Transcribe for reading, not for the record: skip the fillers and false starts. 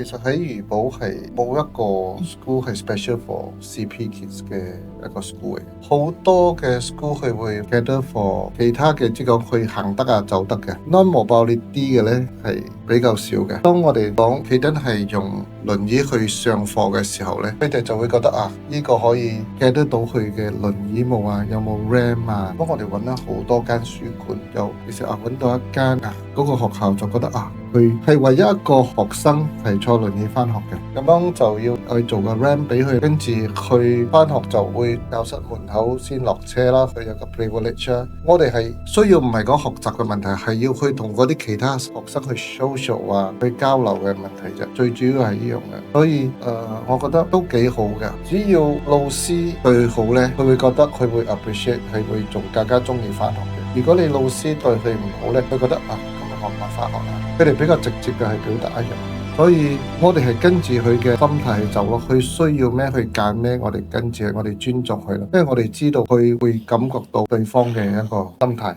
其實喺怡保係冇一個 school 係 special for CP kids 嘅一個 school 嘅，好多嘅 school 佢會 gather for 其他嘅，即係講去行得啊走得嘅 non-mobility 啲嘅咧係比較少嘅。當我哋講佢真係用輪椅去上課嘅時候咧，佢哋就會覺得呢個可以 gather到佢嘅輪椅冇啊，有冇 RAM 啊？咁我哋揾咗好多間書館，其實揾到一間嗰個學校就覺得佢係唯一一個學生係坐輪椅翻學嘅，咁樣就要去做個 RAM 俾佢，跟住佢翻學就會教室門口先落車啦，佢有個 privilege 啦。我哋係需要唔係講學習嘅問題，係要去同嗰啲其他學生去 social 去交流嘅問題啫，最主要係呢樣嘅。所以我覺得都幾好嘅，只要老師對好呢，佢會覺得佢會 appreciate，係會仲更加中意翻學嘅。如果你老師對佢唔好呢，佢覺得我唔係翻學啦，佢哋比較直接嘅係表達一樣，所以我哋係跟住佢嘅心態去走咯。佢需要咩去揀咩，我哋跟住我哋尊重佢咯，因為我哋知道佢會感覺到對方嘅一個心態。